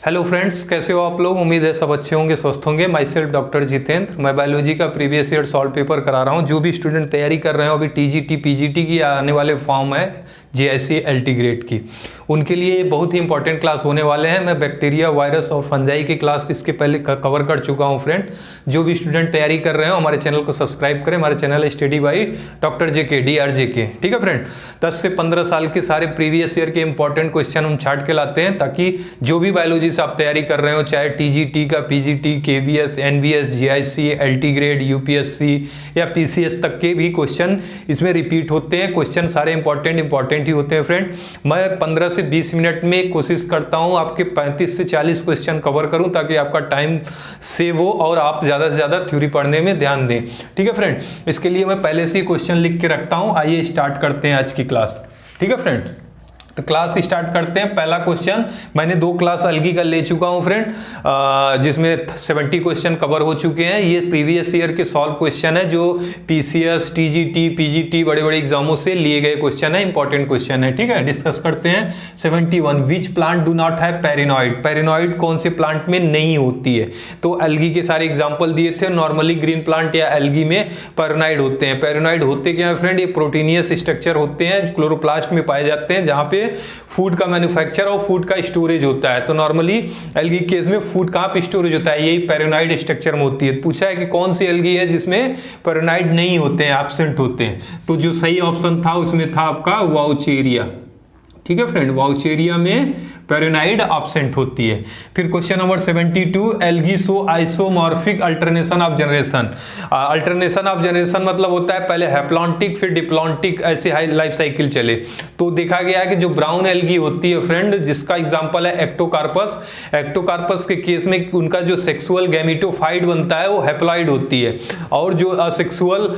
Hello friends, कैसे हो आप लोग। उम्मीद है सब अच्छे होंगे, स्वस्थ होंगे। My self doctor Jitendra. मैं बायोलॉजी का प्रीवियस ईयर सॉल्व पेपर करा रहा हूँ। जो भी स्टूडेंट तैयारी कर रहे हो अभी टीजीटी पीजीटी की आने वाले फॉर्म है जीआईसी एलटी ग्रेड की, उनके लिए बहुत ही इंपॉर्टेंट क्लास होने वाले हैं। मैं बैक्टीरिया, वायरस और फंजाई की क्लास इसके पहले कवर कर चुका हूँ फ्रेंड। जो भी स्टूडेंट तैयारी कर रहे हो हमारे चैनल को सब्सक्राइब करें। हमारे चैनल है study by doctor JK DRJK, ठीक है फ्रेंड। 10 से 15 साल के सारे प्रीवियस ईयर के इंपॉर्टेंट क्वेश्चन हम छाट के लाते हैं, ताकि जो भी बायोलॉजी से आप तैयारी कर रहे हो, चाहे टीजीटी का, PGT, KVS, NVS, GIC, LT grade, UPSC या पीसीएस तक के भी क्वेश्चन इसमें रिपीट होते हैं। क्वेश्चन सारे इंपॉर्टेंट ही होते हैं फ्रेंड। मैं 15 से 20 मिनट में कोशिश करता हूं आपके 35 से 40 क्वेश्चन कवर करूं, ताकि आपका टाइम सेव हो और आप ज्यादा से ज्यादा थ्योरी पढ़ने में ध्यान दें, ठीक है फ्रेंड। इसके लिए मैं पहले से ही क्वेश्चन लिख के रखता हूं। आइए स्टार्ट करते हैं आज की क्लास, ठीक है फ्रेंड। तो क्लास स्टार्ट करते हैं। पहला क्वेश्चन, मैंने 2 क्लास अलगी का ले चुका हूं फ्रेंड, जिसमें 70 क्वेश्चन कवर हो चुके हैं। ये प्रीवियस ईयर के सॉल्व क्वेश्चन है, जो पीसीएस, टीजीटी, पीजीटी बड़े बड़े एग्जामों से लिए गए क्वेश्चन है, इंपॉर्टेंट क्वेश्चन है, ठीक है। डिस्कस करते हैं। 71, which plant do not have paranoid. Paranoid कौन से प्लांट में नहीं होती है? तो अलगी के सारे एग्जाम्पल दिए थे। नॉर्मली ग्रीन प्लांट या अलगी में पैरानॉइड होते हैं। पैरानॉइड होते क्या है फ्रेंड? ये प्रोटीनियस स्ट्रक्चर होते हैं, क्लोरोप्लास्ट में पाए जाते हैं, जहां पे फूड का मैन्युफैक्चर और फूड का स्टोरेज होता है। तो नॉर्मली एल्गी केस में फूड कहां पे स्टोरेज होता है? यही पैरानॉइड स्ट्रक्चर में होती है। पूछा है कि कौन सी एल्गी है जिसमें पैरानॉइड नहीं होते हैं, एब्सेंट होते हैं। तो जो सही ऑप्शन था उसमें था आपका वाउचेरिया, ठीक है फ्रेंड। वाउचेरिया में पैरानॉइड एब्सेंट होती है। फिर question number 72, algae show isomorphic alternation of generation. Alternation of generation मतलब होता है पहले हैप्लॉन्टिक फिर डिप्लॉन्टिक, ऐसे लाइफ साइकिल चले। तो देखा गया है कि जो ब्राउन एल्गी होती है फ्रेंड, जिसका एग्जांपल है एक्टोकार्पस। एक्टोकार्पस के केस में उनका जो सेक्सुअल गैमेटोफाइट बनता है वो हैप्लॉइड होती है, और जो असेक्सुअल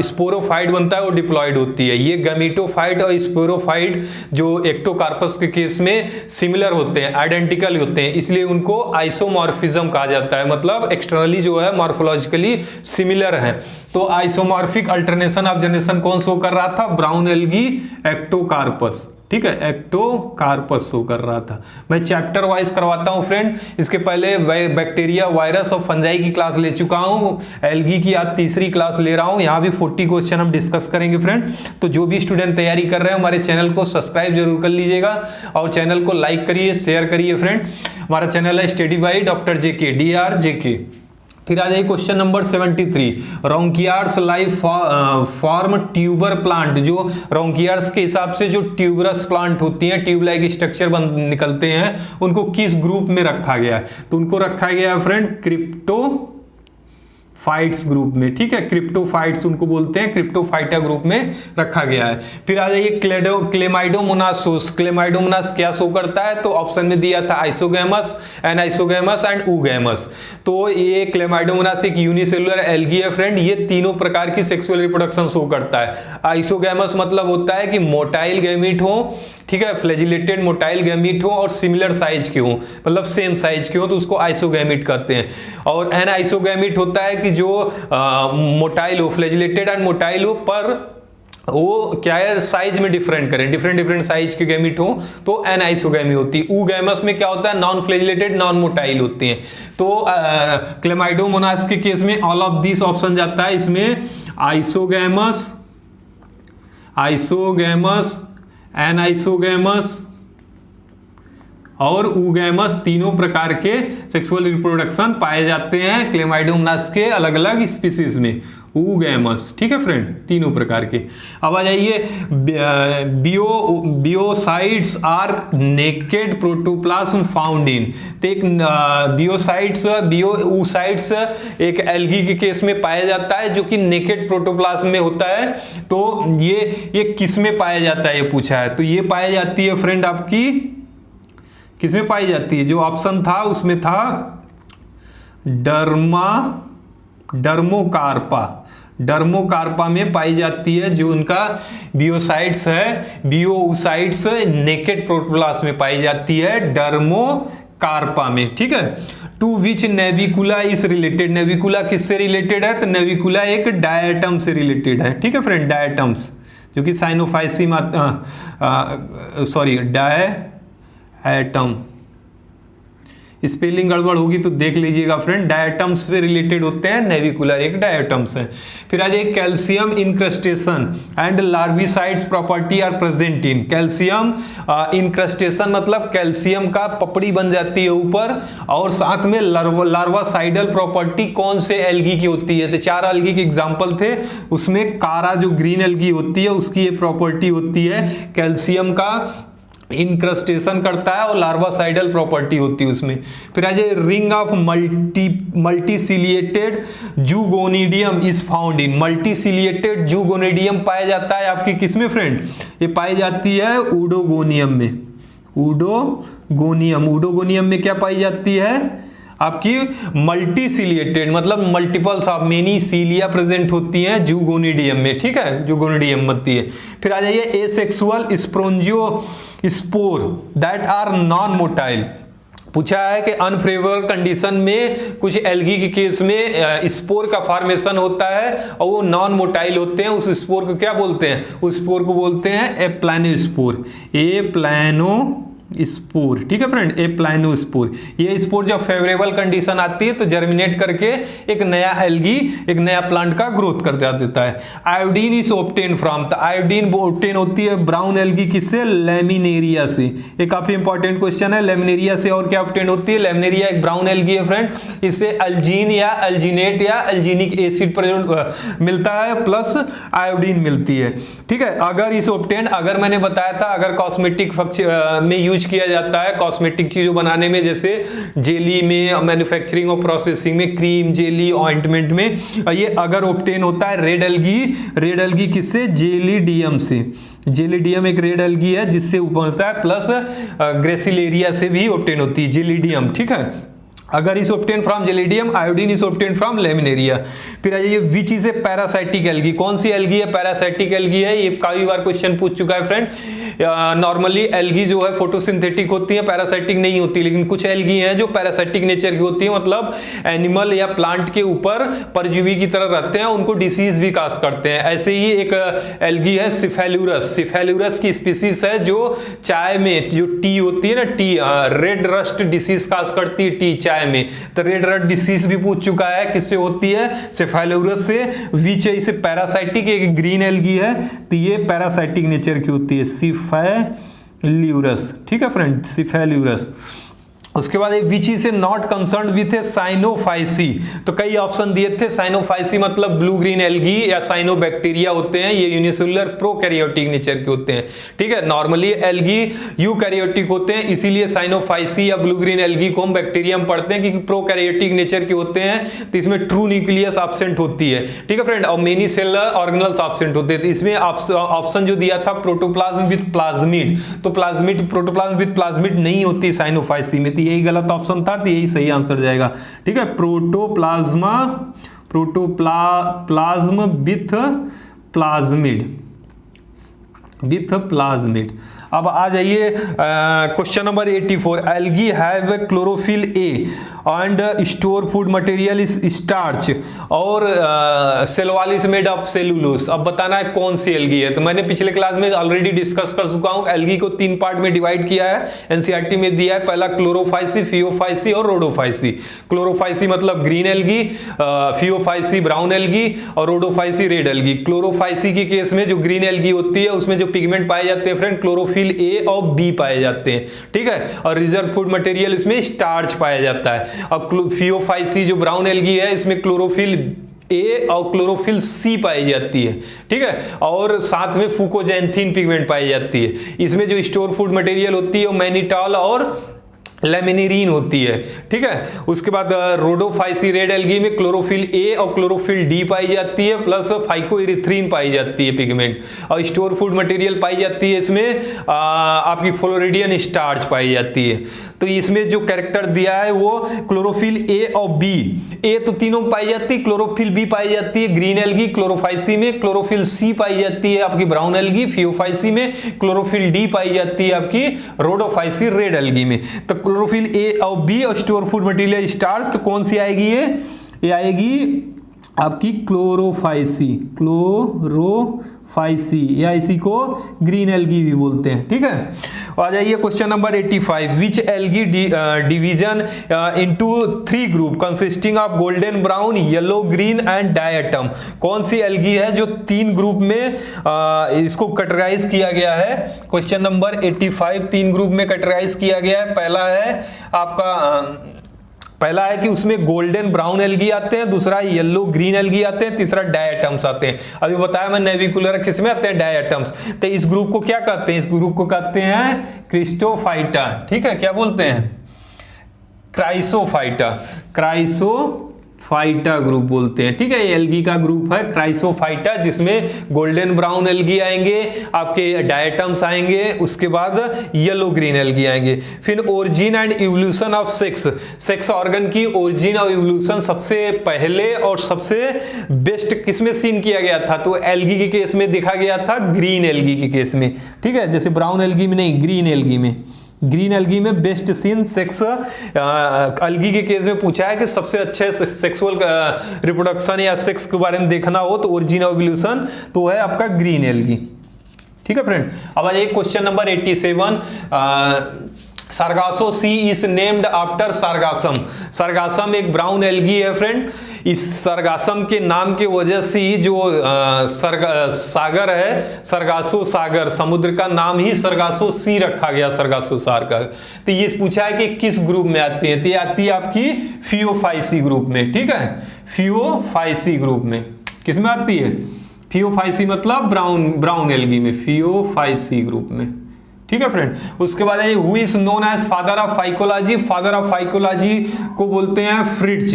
स्पोरोफाइट बनता है वो डिप्लॉइड होती है। ये गैमेटोफाइट और स्पोरोफाइट जो एक्टोकार्पस के केस में सिमिलर होते हैं, आइडेंटिकल होते हैं, इसलिए उनको आइसोमॉर्फिज्म कहा जाता है। मतलब एक्सटर्नली जो है मॉर्फोलॉजिकली सिमिलर है। तो आइसोमॉर्फिक अल्टरनेशन ऑफ जनरेशन कौन शो कर रहा था? ब्राउन एल्गी, एक्टोकार्पस, ठीक है, एक्टोकार्पस शो कर रहा था। मैं चैप्टर वाइज करवाता हूं फ्रेंड। इसके पहले बैक्टीरिया, वायरस और फंजाई की क्लास ले चुका हूं। एल्गी की आज तीसरी क्लास ले रहा हूं। यहां भी 40 क्वेश्चन हम डिस्कस करेंगे फ्रेंड। तो जो भी स्टूडेंट तैयारी कर रहे हैं हमारे चैनल को सब्सक्राइब जरूर कर लीजिएगा, और चैनल को लाइक करिए, शेयर करिए फ्रेंड। हमारा चैनल है study by doctor JK, DRJK। फिर आ जाइए क्वेश्चन नंबर 73, रोंकियार्ड्स लाइफ फॉर्म ट्यूबर प्लांट। जो रोंकियार्ड्स के हिसाब से जो ट्यूबरस प्लांट होती हैं, ट्यूब लाइक स्ट्रक्चर निकलते हैं, उनको किस ग्रुप में रखा गया है? तो उनको रखा गया है फ्रेंड क्रिप्टोफाइट्स ग्रुप में, ठीक है। क्रिप्टोफाइट्स उनको बोलते हैं, क्रिप्टोफाइटा ग्रुप में रखा गया है। फिर आ जाइए क्लेमाइडोमोनास। क्लेमाइडोमोनास क्या शो करता है? तो ऑप्शन में दिया था आइसोगैमस, एनाइसोगैमस एंड ऊगैमस। तो ये क्लेमाइडोमोनास एक यूनिसेलुलर एल्गी है फ्रेंड। ये तीनों प्रकार की सेक्सुअल रिप्रोडक्शन शो करता है। आइसोगैमस मतलब होता है कि मोटाइल गैमीट हो, ठीक है, फ्लैजिलेटेड मोटाइल गैमीट हो और सिमिलर साइज के हो, मतलब सेम साइज के हो, तो उसको आइसोगैमीट कहते हैं। और एनाइसोगैमीट होता है कि जो मोटाइल हो, फ्लैजिलेटेड एंड मोटाइल हो, पर वो क्या है, साइज में डिफरेंट करें, डिफरेंट साइज के गैमीट हो, तो एनाइसोगैमी होती है। ऊगैमस में क्या होता है? नॉन फ्लैजिलेटेड, नॉन मोटाइल होते हैं। तो क्लेमाइडोमोनास के केस में ऑल ऑफ दिस ऑप्शन जाता है इसमें। आइसोगैमस, एनाइसोगैमस और ऊगैमस, तीनों प्रकार के सेक्सुअल रिप्रोडक्शन पाए जाते हैं क्लेमाइडोमोनास के अलग अलग स्पीसीज में। ऊगैमस, ठीक है फ्रेंड, तीनों प्रकार के। अब आ जाइए, biocides are naked protoplasm found in. तो एक बियोसाइड्स एक एल्गी के केस में पाया जाता है, जो कि नेकेड प्रोटोप्लाज्म में होता है। तो ये किस में पाया जाता है, ये पूछा है। तो ये पाई जाती है फ्रेंड आपकी, किस में पाई जाती है? जो ऑप्शन था उसमें था डर्मोकार्पा में पाई जाती है। जो उनका बियोसाइड्स है, बियोसाइड्स नेकेड प्रोटोप्लाज्म में पाई जाती है, डर्मोकार्पा में, ठीक है। To which Navicula is related. Navicula किससे रिलेटेड है? तो नेविकुला एक डायटम से रिलेटेड है, ठीक है फ्रेंड, डायटम्स, जो कि साइनोफाइसीम, डायटम, स्पेलिंग गड़बड़ होगी तो देख लीजिएगा फ्रेंड। डायटम्स से रिलेटेड होते हैं, नेविकुलर एक डायटम्स है। फिर आ जाइए calcium incrustation and larvicides property are present in. Calcium incrustation मतलब कैल्शियम का पपड़ी बन जाती है ऊपर, और साथ में लार्वासाइडल प्रॉपर्टी कौन से एल्गी की होती है, तो 4 एल्गी के एग्जांपल थे, उसमें कारा जो ग्रीन एल्गी होती है उसकी ये प्रॉपर्टी होती है, कैल्शियम का इनक्रस्टेशन करता है और लार्वासाइडल प्रॉपर्टी होती है उसमें। फिर आ जाए ring of multiciliated zoogonidium is found in. Multiciliated zoogonidium पाया जाता है आपकी किसमें फ्रेंड, ये पाई जाती है उडोगोनियम में। उडोगोनियम में क्या पाई जाती है आपकी मल्टीसिलिएटेड, मतलब मल्टीपल्स ऑफ मेनी सीलिया प्रेजेंट होती हैं जूगोनिडियम में, ठीक है, जूगोनिडियम बनती है। फिर आ जाइए asexual spongiospore that are non motile. पूछा है कि अनफेवरेबल कंडीशन में कुछ एल्गी के केस में स्पोर का फॉर्मेशन होता है और वो नॉन मोटाइल होते हैं, उस स्पोर को क्या बोलते हैं, उस स्पोर को बोलते हैं एप्लानोस्पोर। स्पोर, ठीक है फ्रेंड, एप्लानोस्पोर। ये स्पोर जब फेवरेबल कंडीशन आती है तो जर्मिनेट करके एक नया एल्गी, एक नया प्लांट का ग्रोथ कर देता है। आयोडीन इज ऑब्टेन फ्रॉम, तो आयोडीन ऑब्टेन होती है ब्राउन एल्गी किससे, लेमिनेरिया से। ये काफी इंपॉर्टेंट क्वेश्चन है, लेमिनेरिया से। और क्या ऑब्टेन होती है, लेमिनेरिया एक ब्राउन एल्गी है फ्रेंड, इससे अल्जीन या अल्जीनेट या अल्जीनिक एसिड मिलता है प्लस आयोडीन मिलती है, ठीक है। अगर इस ऑब्टेन, अगर मैंने बताया था अगर कॉस्मेटिक में यूज किया जाता है, कॉस्मेटिक चीजों बनाने में, जैसे जेली में, मैन्युफैक्चरिंग और प्रोसेसिंग में, क्रीम, जेली, ऑइंटमेंट में, ये अगर ऑब्टेन होता है रेड एल्गी किससे, जेलीडियम से। जेलीडियम एक रेड एल्गी है जिससे बनता है, प्लस ग्रेसिलेरिया से भी ऑब्टेन होती है जेलीडियम, ठीक है। Agar is obtain from Gelidium, iodine is obtain from Laminaria. फिर आ जाइए which is a parasitic algae, कौन सी एल्गी है पैरासाइटिक एल्गी है, ये काफी बार क्वेश्चन पूछ चुका है फ्रेंड। नॉर्मली एल्गी जो है फोटोसिंथेटिक होती है, पैरासाइटिक नहीं होती, लेकिन कुछ एल्गी हैं जो पैरासाइटिक नेचर की होती है, मतलब एनिमल या प्लांट के ऊपर परजीवी की तरह रहते हैं, उनको डिसीज भी काज करते हैं। ऐसे ही एक एल्गी है सिफेलुरस की स्पीसीज है जो चाय में जो टी होती है ना, टी रेड रस्ट डिसीज काज करती है टी चाय में, तो रेड रस्ट डिसीज भी पूछ चुका है, किससे होती है, सिफेलुरस से। विच है इसे पैरासाइटिक, एक ग्रीन एल्गी है तो ये पैरासाइटिक नेचर की होती है, सिफेल्यूरस, ठीक है फ्रेंड, सिफेल्यूरस। उसके बाद विच is A not concern with A Cyanophyceae, तो कई ऑप्शन दिए थे। साइनोफाइसी मतलब ब्लू ग्रीन एल्गी या साइनोबैक्टीरिया होते हैं, ये यूनिसेलुलर प्रोकैरियोटिक नेचर के होते हैं, ठीक है। नॉर्मली एल्गी यूकैरियोटिक होते हैं, इसीलिए साइनोफाइसी या ब्लू ग्रीन एल्गी को हम बैक्टीरियम पढ़ते हैं, क्योंकि प्रोकैरियोटिक नेचर के होते हैं, तो इसमें ट्रू न्यूक्लियस एब्सेंट होती है, ठीक है फ्रेंड, और मेनी सेलुलर ऑर्गेनल्स एब्सेंट होते हैं। तो इसमें ऑप्शन जो दिया था प्रोटोप्लाज्म विथ प्लाज्मिड, तो प्रोटोप्लाज्म विथ प्लाज्मिड नहीं होती साइनोफाइसी में, यही गलत ऑप्शन था, तो यही सही आंसर जाएगा, ठीक है। Protoplasm with plasmid. अब आ जाइए question number 84। Algae have chlorophyll a and store food material is starch और cell wall is made of cellulose. अब बताना है कौन सी एल्गी है, तो मैंने पिछले क्लास में ऑलरेडी डिस्कस कर चुका हूं। एल्गी को 3 पार्ट में डिवाइड किया है, एनसीईआरटी में दिया है। पहला क्लोरोफाइसी, फियोफाइसी और रोडोफाइसी। क्लोरोफाइसी मतलब green algae, Phaeophyceae brown algae और रोडोफाइसी रेड एल्गी। क्लोरोफाइसी के केस में जो ग्रीन एल्गी होती है उसमें जो पिगमेंट पाए जाते हैं फ्रेंड, क्लोरोफिल ए और बी पाए जाते हैं, ठीक है, और रिजर्व फूड मटेरियल इसमें स्टार्च पाया जाता है। और फियोफाइसी जो ब्राउन एल्गी है इसमें क्लोरोफिल ए और क्लोरोफिल सी पाई जाती है, ठीक है, और साथ में फुकोजैंथीन पिगमेंट पाई जाती है। इसमें जो स्टोर फूड मटेरियल होती है वो मैनिटॉल और लेमिनिरीन होती है, ठीक है। उसके बाद रोडोफाइसी रेड एल्गी में क्लोरोफिल ए और क्लोरोफिल डी पाई जाती है, प्लस फाइकोइरिथ्रीन पाई जाती है पिगमेंट, और स्टोर फूड मटेरियल पाई जाती है इसमें आपकी फ्लोरिडियन स्टार्च पाई जाती है। तो इसमें जो कैरेक्टर दिया है वो क्लोरोफिल ए और बी, ए तो तीनों पाई जाती है, क्लोरोफिल बी पाई जाती है ग्रीन एल्गी क्लोरोफाइसी में, क्लोरोफिल सी पाई जाती है आपकी ब्राउन एल्गी फियोफाइसी में, क्लोरोफिल डी पाई जाती है आपकी रोडोफाइसी रेड एल्गी में। तो क्लोरोफिल ए और बी और स्टोर फूड मटेरियल स्टार्च, तो कौन सी आएगी ये आएगी आपकी क्लोरोफाइसी या इसी को ग्रीन एल्गी भी बोलते हैं, ठीक है। आ जाइए question number 85, which algae division into 3 group consisting of golden brown, yellow, green and diatom. कौन सी एल्गी है जो 3 ग्रुप में इसको कैटेगराइज किया गया है? क्वेश्चन नंबर 85 3 ग्रुप में कैटेगराइज किया गया है। पहला है कि उसमें गोल्डन ब्राउन एल्गी आते हैं, दूसरा येलो ग्रीन एल्गी आते हैं, तीसरा डायटम्स आते हैं। अभी बताया मैं नेविकुलर किस में आते हैं? डायटम्स। तो इस ग्रुप को क्या कहते हैं? इस ग्रुप को कहते हैं क्रिस्टोफाइटा। ठीक है, क्या बोलते हैं? क्राइसोफाइटा। क्राइसोफाइटा ग्रुप बोलते हैं। ठीक है, ये एल्गी का ग्रुप है क्राइसोफाइटा, जिसमें गोल्डन ब्राउन एल्गी आएंगे, आपके डायटम्स आएंगे, उसके बाद येलो ग्रीन एल्गी आएंगे। फिर origin and evolution of sex organ की ओरिजिन और इवोल्यूशन सबसे पहले और सबसे बेस्ट किसमें सीन किया गया था? तो एल्गी के केस में देखा गया था, ग्रीन एल्गी के केस में। ठीक है, जैसे ब्राउन एल्गी में नहीं, ग्रीन एल्गी में। ग्रीन एल्गी में बेस्ट सीन सेक्स एल्गी के केस में पूछा है कि सबसे अच्छे सेक्सुअल रिप्रोडक्शन या सेक्स के बारे में देखना हो तो ओरिजिन ऑफ इवोल्यूशन तो है आपका ग्रीन एल्गी। ठीक है फ्रेंड, अब आइए question number 87, Sargasso sea is named after Sargassum. Sargassum एक ब्राउन एल्गी है फ्रेंड। इस सारगासम के नाम की वजह से ही जो सागर है, सरगासो सागर, समुद्र का नाम ही सरगासो सी रखा गया, सरगासो सागर। तो ये पूछा है कि किस ग्रुप में आती है? तो ये आती है आपकी फियोफाइसी ग्रुप में। ठीक है, फियोफाइसी ग्रुप में। किस में आती है? फियोफाइसी मतलब ब्राउन एल्गी में, फियोफाइसी ग्रुप में। ठीक है फ्रेंड, उसके बाद है who is known as father of phycology. Father of phycology को बोलते हैं फ्रिट्ज।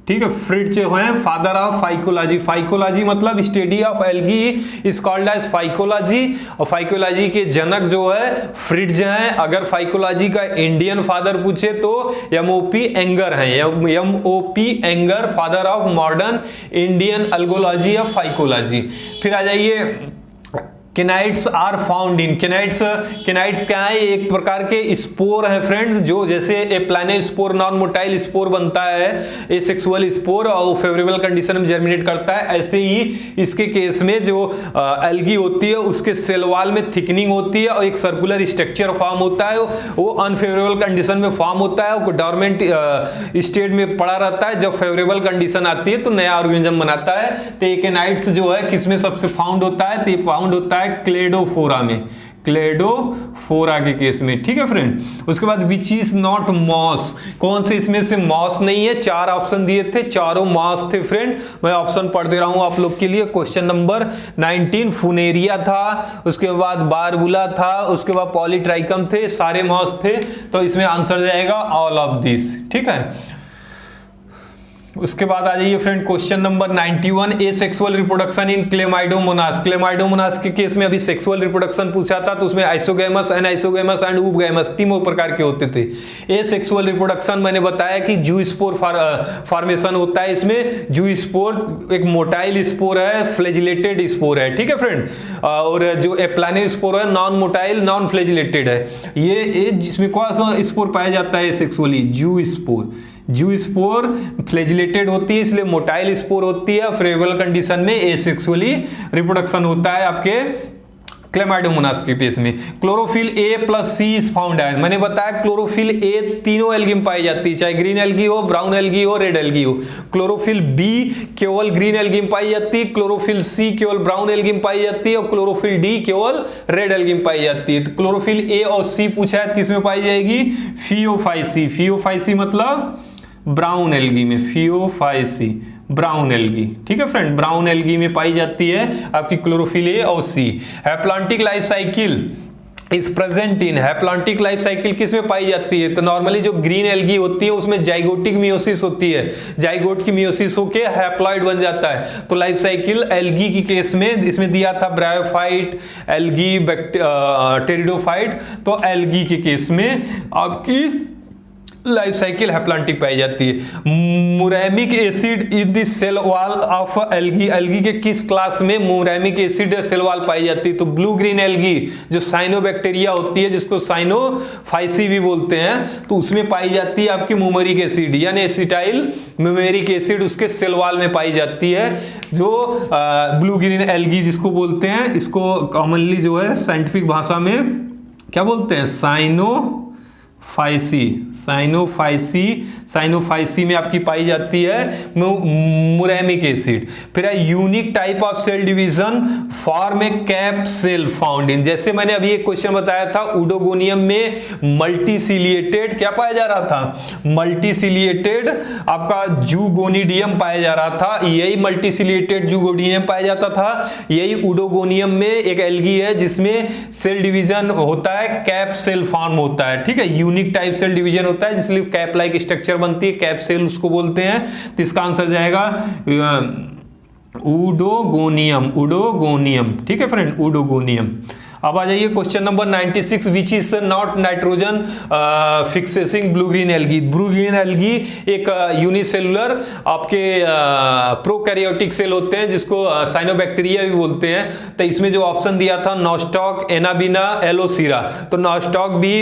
ठीक है, फ्रिट्ज है फादर ऑफ फाइकोलॉजी। फाइकोलॉजी मतलब study of algae is called as phycology. और फाइकोलॉजी के जनक जो है फ्रिट्ज हैं। अगर फाइकोलॉजी का इंडियन फादर पूछे तो एमओपी एंगर हैं। MOP anger, father of modern Indian algology of phycology. फिर आ जाइए केनाइट्स आर फाउंड इन। केनाइट्स क्या है? एक प्रकार के स्पोर है फ्रेंड, जो जैसे ए प्लानेस्पोर नॉन मोटाइल स्पोर बनता है, ए सेक्सुअल स्पोर, और फेवरेबल कंडीशन में जर्मिनेट करता है। ऐसे ही इसके केस में जो एल्गी होती है उसके सेल वॉल में थिकनिंग होती है और एक सर्कुलर स्ट्रक्चर फॉर्म होता है। वो अनफेवरेबल कंडीशन में फॉर्म होता है, वो डोरमेंट स्टेट में पड़ा रहता है। जब फेवरेबल कंडीशन आती है तो नया ऑर्गेनिज्म बनाता है। तो केनाइट्स जो है किसमें सबसे फाउंड होता है? तो ये फाउंड होता है क्लेडोफोरा में, क्लेडोफोरा के केस में। ठीक है फ्रेंड, उसके बाद विच इज नॉट मॉस। कौन से इसमें से मॉस नहीं है? 4 ऑप्शन दिए थे, चारों मॉस थे फ्रेंड। मैं ऑप्शन पढ़ दे रहा हूं आप लोग के लिए। क्वेश्चन नंबर 19 फुनेरिया था, उसके बाद बारबुला था, उसके बाद पॉलीट्राइकम थे, सारे मॉस थे। तो इसमें आंसर जाएगा ऑल ऑफ दिस। ठीक है, उसके बाद आ जाइए friend question number 91, A sexual reproduction in Chlamydomonas. Chlamydomonas के केस में अभी सेक्सुअल रिप्रोडक्शन पूछा था, तो उसमें आइसोगैमस, एनाइसोगैमस एंड ऊबगैमस 3 प्रकार के होते थे। ए सेक्सुअल रिप्रोडक्शन मैंने बताया कि जू स्पोर फॉर्मेशन होता है। इसमें जू स्पोर एक मोटाइल स्पोर है, फ्लैजिलेटेड स्पोर है। ठीक है फ्रेंड, और जो एप्लाने स्पोर है नॉन मोटाइल नॉन फ्लैजिलेटेड है। ये जिसमें कौन सा स्पोर पाया जाता है सेक्सुअली? जू स्पोर। जू स्पोर फ्लैजिलेटेड होती है, इसलिए मोटाइल स्पोर होती है। फेवरेबल कंडीशन में एसेक्सुअली रिप्रोडक्शन होता है आपके क्लेमाइडोमोनास के केस में। Chlorophyll A plus C is found है। मैंने बताया क्लोरोफिल ए तीनों एल्गी में पाई जाती है, चाहे ग्रीन एल्गी हो, ब्राउन एल्गी हो, रेड एल्गी हो। क्लोरोफिल बी केवल ग्रीन एल्गी में पाई जाती है, क्लोरोफिल सी केवल ब्राउन एल्गी में पाई जाती है, और क्लोरोफिल डी केवल रेड एल्गी में पाई जाती है। तो क्लोरोफिल ए और सी पूछा है किस में पाई जाएगी? फियोफाइसी। फियोफाइसी मतलब ब्राउन एल्गी में, फियोफाइसी ब्राउन एल्गी। ठीक है फ्रेंड, ब्राउन एल्गी में पाई जाती है आपकी क्लोरोफिल ए और c. Haplontic life cycle is present in. Haplontic life cycle किस में पाई जाती है? तो नॉर्मली जो ग्रीन एल्गी होती है उसमें जाइगोटिक मियोसिस होती है, जाइगोट की मियोसिस होके हैप्लॉइड बन जाता है। तो लाइफ साइकिल एल्गी की केस में इसमें दिया था ब्रायोफाइट, एल्गी, टेरिडोफाइट। तो एल्गी के केस में आपकी लाइफ साइकिल हैप्लांटिक पाई जाती है। Muramic acid is the cell wall of algae, algae के किस क्लास में मुरैमिक एसिड सेल वॉल पाई जाती है? तो ब्लू ग्रीन एल्गी जो साइनोबैक्टीरिया होती है, जिसको साइनोफाइसी भी बोलते हैं, तो उसमें पाई जाती है आपकी म्यूमेरिक एसिड यानी एसिटाइल म्यूमेरिक एसिड, उसके सेल वॉल में पाई जाती है। जो ब्लू ग्रीन एल्गी जिसको बोलते हैं, इसको कॉमनली जो है साइंटिफिक भाषा में क्या बोलते हैं? साइनोफाइसी में आपकी पाई जाती है मुरैमिक एसिड। फिर है unique type of cell division form a cap cell found in, जैसे मैंने अभी एक क्वेश्चन बताया था, उडोगोनियम में मल्टीसिलिएटेड क्या पाया जा रहा था? मल्टीसिलिएटेड आपका जूगोनिडियम पाया जा रहा था, यही मल्टीसिलिएटेड जूगोनिडियम पाया जाता था। यही उडोगोनियम में एक एल्गी है जिसमें सेल डिवीजन होता है, कैप सेल फॉर्म होता है, ठीक है, यूनिक टाइप सेल डिवीजन होता है, जिसलिए कैप लाइक स्ट्रक्चर बनती है, कैप सेल उसको बोलते हैं। तो इसका आंसर जाएगा उडोगोनियम, ठीक है फ्रेंड, उडोगोनियम। अब आ जाइए question number 96, which is not nitrogen fixing blue green algae. Blue green algae एक यूनिसेलुलर आपके प्रोकैरियोटिक सेल होते हैं, जिसको साइनोबैक्टीरिया भी बोलते हैं। तो इसमें जो ऑप्शन दिया था नॉस्टॉक, एनाबिना, एलोसीरा, तो नॉस्टॉक भी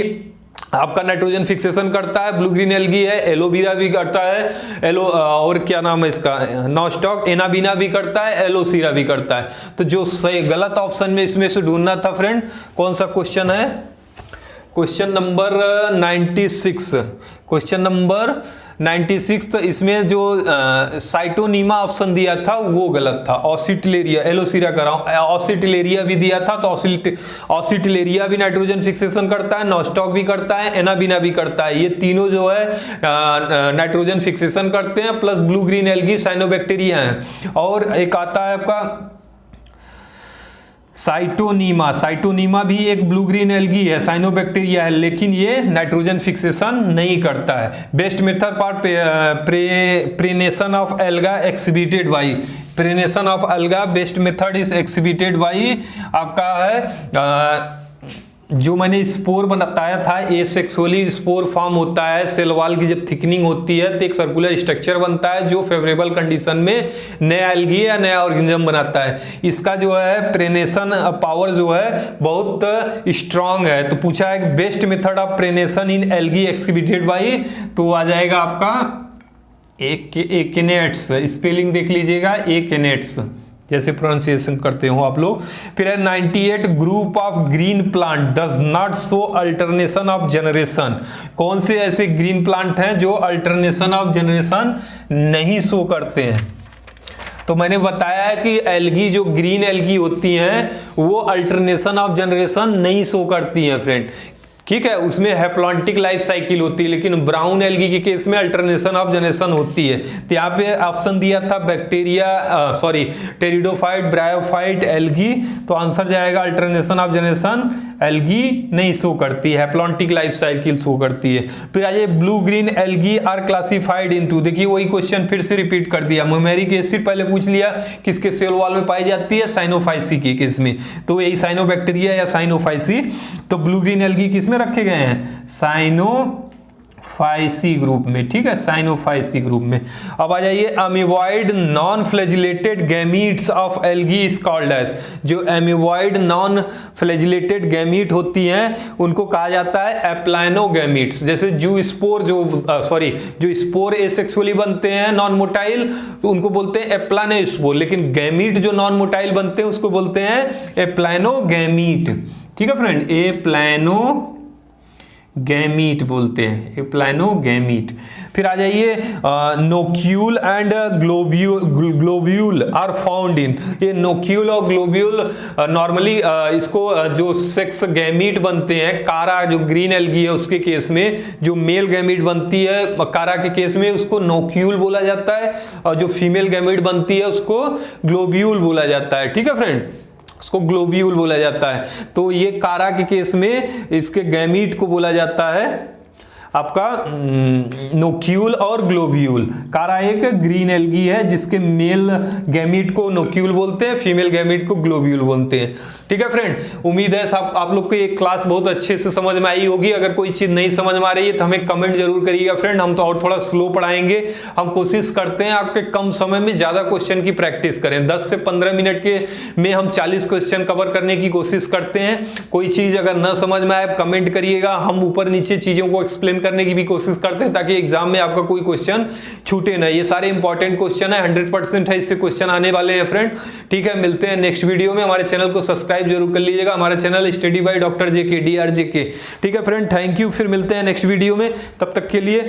आपका नाइट्रोजन फिक्सेशन करता है, ब्लू ग्रीन एल्गी है, एलोवीरा भी करता है, और क्या नाम है इसका, नॉस्टॉक, एनाबिना भी करता है, एलोसीरा भी करता है। तो जो सही गलत ऑप्शन में इसमें से ढूंढना था फ्रेंड, कौन सा क्वेश्चन है? क्वेश्चन नंबर 96, क्वेश्चन नंबर 96, तो इसमें जो साइटोनीमा ऑप्शन दिया था वो गलत था। ऑसिटिलेरिया, एलोसीरा कर रहा हूं, ऑसिटिलेरिया भी दिया था, तो ऑसिटिलेरिया भी नाइट्रोजन फिक्सेशन करता है, नॉस्टॉक भी करता है, एनाबिना भी करता है, ये तीनों जो है नाइट्रोजन फिक्सेशन करते हैं, plus blue green algae cyanobacteria है। और एक आता है आपका साइटोनीमा, साइटोनीमा भी एक ब्लू ग्रीन एल्गी है, साइनोबैक्टीरिया है, लेकिन ये नाइट्रोजन फिक्सेशन नहीं करता है। Best method part perennation of alga exhibited by, perennation of alga best method is exhibited by आपका है जो मैंने स्पोर बताया था, एसेक्सुअली स्पोर फॉर्म होता है, सेल वॉल की जब थिकनिंग होती है तो एक सर्कुलर स्ट्रक्चर बनता है जो फेवरेबल कंडीशन में नया एल्गी या नया ऑर्गेनिज्म बनाता है। इसका जो है प्रेनेशन पावर जो है बहुत स्ट्रांग है। तो पूछा है best method of perennation in algae exhibited by, तो आ जाएगा आपका एकिनेट्स, स्पेलिंग देख लीजिएगा, एकिनेट्स जैसे प्रोनाउंसिएशन करते हो आप लोग। फिर है 98 group of green plant does not show alternation of generation, कौन से ऐसे ग्रीन प्लांट हैं जो अल्टरनेशन ऑफ जनरेशन नहीं शो करते हैं? तो मैंने बताया है कि एल्गी जो ग्रीन एल्गी होती हैं वो अल्टरनेशन ऑफ जनरेशन नहीं शो करती हैं फ्रेंड, ठीक है, उसमें हैप्लॉन्टिक लाइफ साइकिल होती है, लेकिन ब्राउन एल्गी के केस में अल्टरनेशन ऑफ जनरेशन होती है। तो यहाँ पे ऑप्शन दिया था टेरिडोफाइट, ब्रायोफाइट, एल्गी, तो आंसर जाएगा अल्टरनेशन ऑफ जनरेशन एल्गी नहीं शो करती है, हैप्लॉन्टिक लाइफ साइकिल शो करती है। फिर आइए blue green algae are classified into, देखिए वही क्वेश्चन फिर से रिपीट कर दिया। म्यूमेरिक एसिड पहले पूछ लिया किसके सेल वॉल में पाई जाती है, साइनोफाइसी के केस में, तो यही साइनोबैक्टीरिया या साइनोफाइसी। तो ब्लू ग्रीन एल्गी किसमें रखे गए हैं? साइनोफाइसी ग्रुप में, ठीक है, साइनोफाइसी ग्रुप में। अब आ जाइए amoeboid non flagellated gametes of algae is called as, जो अमीबॉइड नॉन फ्लैजिलेटेड गैमीट होती हैं उनको कहा जाता है एप्लानोगैमीट्स। जैसे जो स्पोर एसेक्सुअली बनते हैं नॉन मोटाइल, तो उनको बोलते हैं एप्लानोस्पोर, लेकिन गैमीट जो नॉन मोटाइल बनते हैं उसको बोलते हैं एप्लानोगैमीट, ठीक है फ्रेंड, एप्लानोगैमीट बोलते हैं, एप्लानोगैमीट। फिर आ जाइए nucule and globule are found in, ये नोक्यूल और ग्लोब्यूल नॉर्मली इसको जो सेक्स गैमीट बनते हैं, कारा जो ग्रीन एल्गी है उसके केस में जो मेल गैमीट बनती है कारा के केस में उसको नोक्यूल बोला जाता है, और जो फीमेल गैमीट बनती है उसको ग्लोब्यूल बोला जाता है, ठीक है फ्रेंड, उसको ग्लोब्यूल बोला जाता है। तो ये कारा के केस में इसके गैमीट को बोला जाता है आपका नोक्यूल और ग्लोब्यूल। कारा एक ग्रीन एल्गी है जिसके मेल गैमीट को नोक्यूल बोलते हैं, फीमेल गैमीट को ग्लोब्यूल बोलते हैं। ठीक है फ्रेंड, उम्मीद है आप लोग को ये क्लास बहुत अच्छे से समझ में आई होगी। अगर कोई चीज नहीं समझ में आ रही है तो हमें कमेंट जरूर करिएगा फ्रेंड, हम तो और थोड़ा स्लो पढ़ाएंगे। हम कोशिश करते हैं आपके कम समय में ज्यादा क्वेश्चन की प्रैक्टिस करें। 10 से 15 मिनट के में हम 40 क्वेश्चन कवर करने की कोशिश करते हैं। कोई चीज अगर ना समझ में आए कमेंट करिएगा, हम ऊपर नीचे चीजों को एक्सप्लेन करने की भी कोशिश करते हैं ताकि एग्जाम में आपका कोई क्वेश्चन छूटे ना। ये सारे इंपॉर्टेंट क्वेश्चन है, 100% है, इससे क्वेश्चन आने वाले हैं फ्रेंड। ठीक है, मिलते हैं नेक्स्ट वीडियो में। हमारे चैनल को सब्सक्राइब जरूर कर लीजिएगा, हमारा channel study by doctor JK DRJK। ठीक है फ्रेंड, थैंक यू, फिर मिलते हैं नेक्स्ट वीडियो में, तब तक के लिए